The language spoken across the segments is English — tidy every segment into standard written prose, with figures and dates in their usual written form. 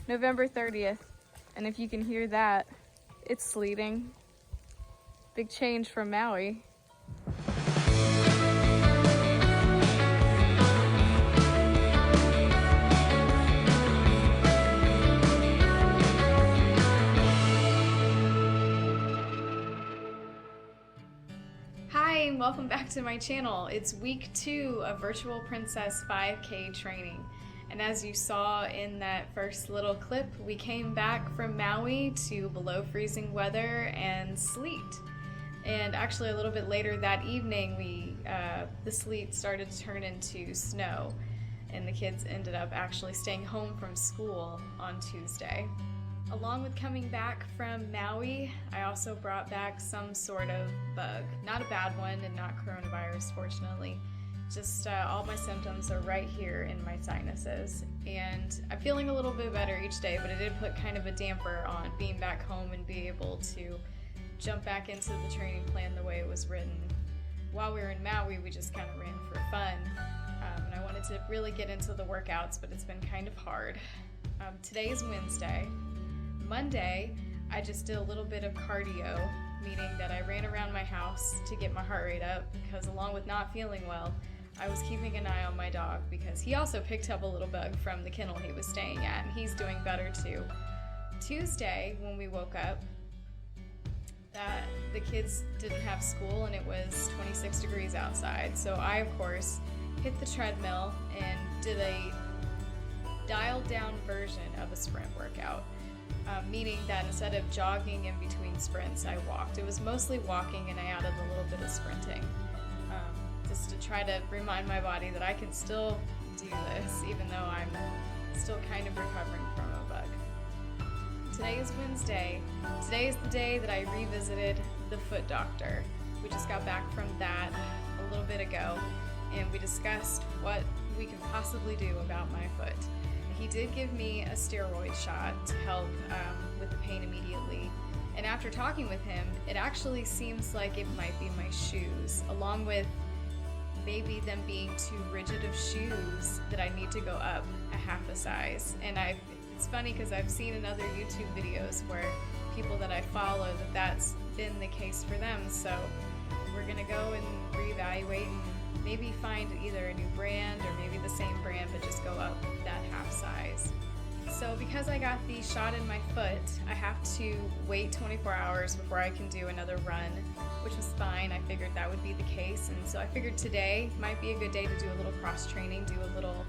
November 30th. And if you can hear that, it's sleeting. Big change from Maui. Hi, and welcome back to my channel. It's week 2 of Virtual Princess 5K training. And as you saw in that first little clip, we came back from Maui to below freezing weather and sleet. And actually a little bit later that evening, the sleet started to turn into snow. And the kids ended up actually staying home from school on Tuesday. Along with coming back from Maui, I also brought back some sort of bug. Not a bad one and not coronavirus, fortunately. Just all my symptoms are right here in my sinuses. And I'm feeling a little bit better each day, but it did put kind of a damper on being back home and be able to jump back into the training plan the way it was written. While we were in Maui, we just kind of ran for fun. And I wanted to really get into the workouts, but it's been kind of hard. Today is Wednesday. Monday, I just did a little bit of cardio, meaning that I ran around my house to get my heart rate up because along with not feeling well, I was keeping an eye on my dog because he also picked up a little bug from the kennel he was staying at, and he's doing better too. Tuesday, when we woke up, the kids didn't have school and it was 26 degrees outside. So I, of course, hit the treadmill and did a dialed down version of a sprint workout. Meaning that instead of jogging in between sprints, I walked. It was mostly walking and I added a little bit of sprinting. Just to try to remind my body that I can still do this even though I'm still kind of recovering from a bug. Today is Wednesday. Today is the day that I revisited the foot doctor. We just got back from that a little bit ago and we discussed what we could possibly do about my foot. He did give me a steroid shot to help with the pain immediately. And after talking with him, it actually seems like it might be my shoes, along with maybe them being too rigid of shoes that I need to go up a half a size. And it's funny because I've seen in other YouTube videos where people that I follow that's been the case for them. So we're gonna go and reevaluate and maybe find either a new brand or maybe the same brand but just go up that half size. So because I got the shot in my foot, I have to wait 24 hours before I can do another run, which was fine. I figured that would be the case, and so I figured today might be a good day to do a little cross training, do a little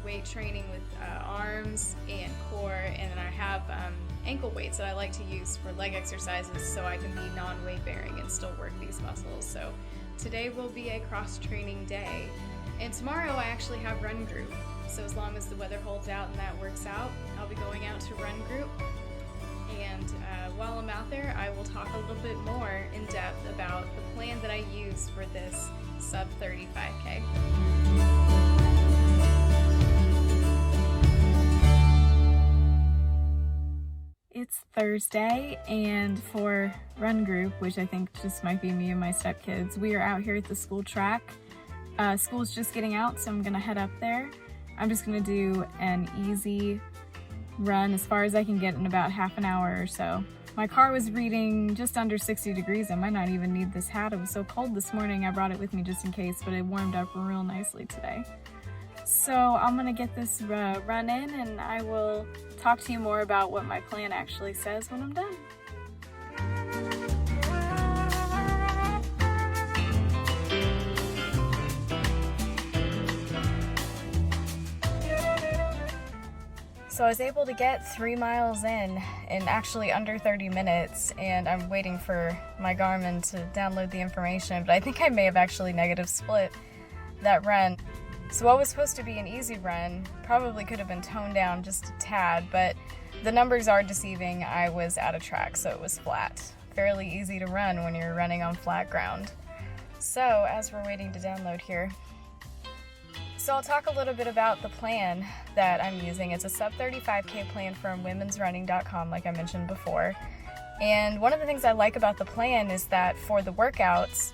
weight training with arms and core, and then I have ankle weights that I like to use for leg exercises so I can be non-weight bearing and still work these muscles. So today will be a cross-training day, and tomorrow I actually have run group. So as long as the weather holds out and that works out, I'll be going out to run group. And while I'm out there, I will talk a little bit more in depth about the plan that I use for this sub 35K. It's Thursday, and for run group, which I think just might be me and my stepkids, we are out here at the school track. School's just getting out, so I'm gonna head up there. I'm just gonna do an easy run as far as I can get in about half an hour or so. My car was reading just under 60 degrees. I might not even need this hat. It was so cold this morning, I brought it with me just in case, but it warmed up real nicely today. So I'm gonna get this run in, and I will talk to you more about what my plan actually says when I'm done. So I was able to get 3 miles in actually under 30 minutes, and I'm waiting for my Garmin to download the information, but I think I may have actually negative split that run. So what was supposed to be an easy run probably could have been toned down just a tad, but the numbers are deceiving. I was out of track, so it was flat. Fairly easy to run when you're running on flat ground. So as we're waiting to download here, so I'll talk a little bit about the plan that I'm using. It's a sub 35K plan from womensrunning.com, like I mentioned before. And one of the things I like about the plan is that for the workouts,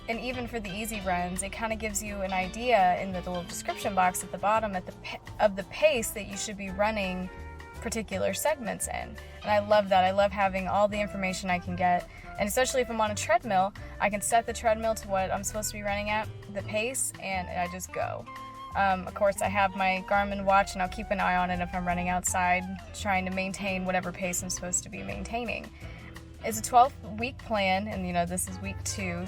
and even for the easy runs, it kind of gives you an idea in the little description box at the bottom of the pace that you should be running particular segments in. And I love that. I love having all the information I can get, and especially if I'm on a treadmill, I can set the treadmill to what I'm supposed to be running at, the pace, and I just go. Of course, I have my Garmin watch, and I'll keep an eye on it if I'm running outside, trying to maintain whatever pace I'm supposed to be maintaining. It's a 12-week plan, and this is week 2,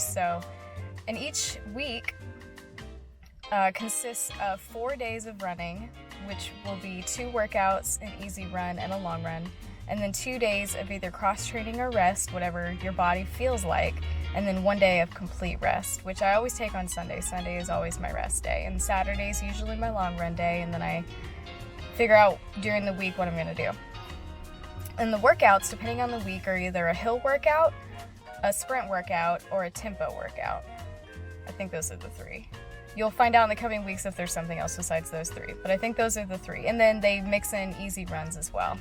and each week consists of 4 days of running, which will be 2 workouts, an easy run and a long run, and then 2 days of either cross-training or rest, whatever your body feels like, and then 1 day of complete rest, which I always take on Sunday. Sunday is always my rest day, and Saturday is usually my long run day, and then I figure out during the week what I'm going to do. And the workouts, depending on the week, are either a hill workout, a sprint workout, or a tempo workout. I think those are the 3. You'll find out in the coming weeks if there's something else besides those 3, but I think those are the 3. And then they mix in easy runs as well.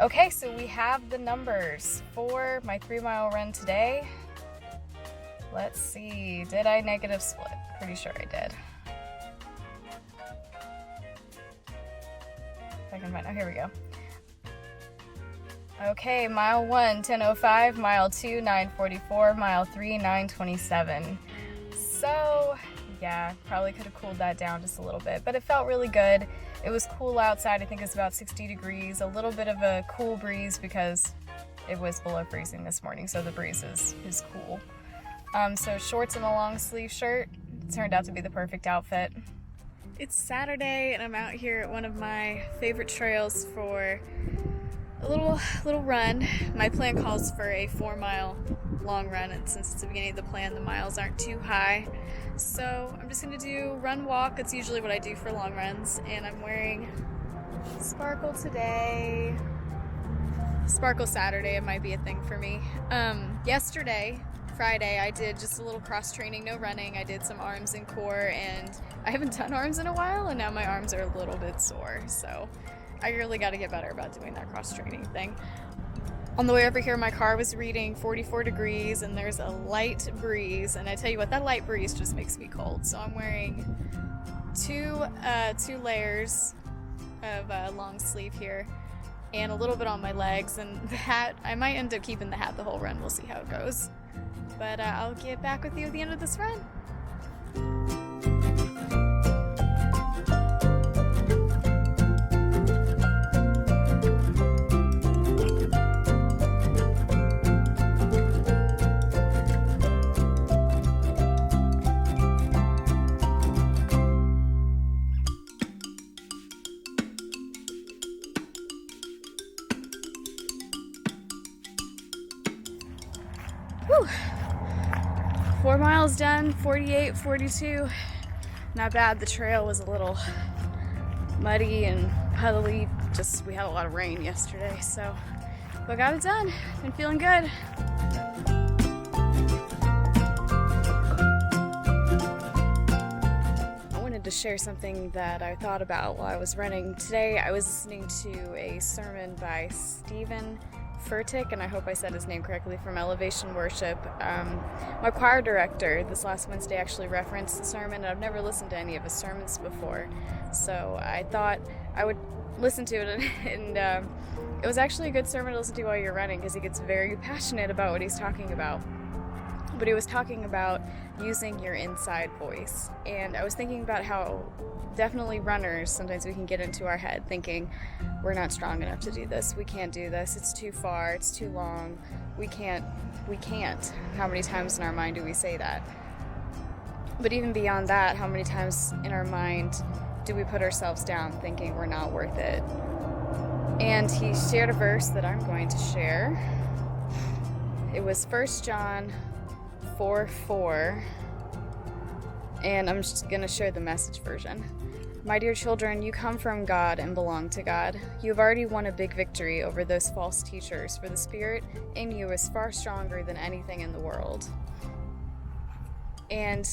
Okay, so we have the numbers for my 3-mile run today. Let's see, did I negative split? Pretty sure I did. If I can find, here we go. Okay, mile 1, 10:05, mile 2, 9:44, mile 3, 9:27. So, yeah, probably could have cooled that down just a little bit, but it felt really good. It was cool outside. I think it's about 60 degrees, a little bit of a cool breeze because it was below freezing this morning, so the breeze is cool. So shorts and a long sleeve shirt turned out to be the perfect outfit. It's Saturday, and I'm out here at one of my favorite trails for a little run. My plan calls for a 4-mile long run, and since it's the beginning of the plan, the miles aren't too high. So I'm just gonna do run walk. It's usually what I do for long runs, and I'm wearing Sparkle today. Sparkle Saturday, it might be a thing for me. Yesterday, Friday, I did just a little cross training, no running. I did some arms and core, and I haven't done arms in a while, and now my arms are a little bit sore, so I really got to get better about doing that cross-training thing. On the way over here, my car was reading 44 degrees, and there's a light breeze, and I tell you what, that light breeze just makes me cold. So I'm wearing two layers of long sleeve here, and a little bit on my legs, and the hat, I might end up keeping the hat the whole run. We'll see how it goes. But I'll get back with you at the end of this run. Whew. 4 miles done, 48, 42. Not bad. The trail was a little muddy and puddly. We had a lot of rain yesterday, so but got it done. Been feeling good. I wanted to share something that I thought about while I was running. Today I was listening to a sermon by Stephen Furtick, and I hope I said his name correctly, from Elevation Worship. My choir director this last Wednesday actually referenced the sermon, and I've never listened to any of his sermons before, so I thought I would listen to it, and it was actually a good sermon to listen to while you're running, because he gets very passionate about what he's talking about. But he was talking about using your inside voice, and I was thinking about how definitely runners, sometimes we can get into our head thinking we're not strong enough to do this, we can't do this, it's too far, it's too long, we can't. How many times in our mind do we say that? But even beyond that, how many times in our mind do we put ourselves down thinking we're not worth it? And he shared a verse that I'm going to share. It was 1 John 4:4, and I'm just going to share the Message version. My dear children, you come from God and belong to God. You have already won a big victory over those false teachers, for the Spirit in you is far stronger than anything in the world. And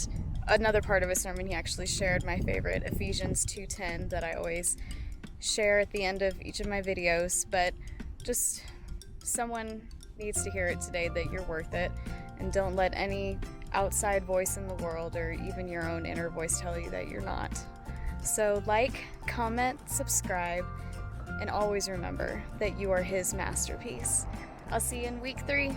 another part of his sermon, he actually shared my favorite, Ephesians 2:10, that I always share at the end of each of my videos, but just someone needs to hear it today, that you're worth it, and don't let any outside voice in the world or even your own inner voice tell you that you're not. So like, comment, subscribe, and always remember that you are his masterpiece. I'll see you in week 3.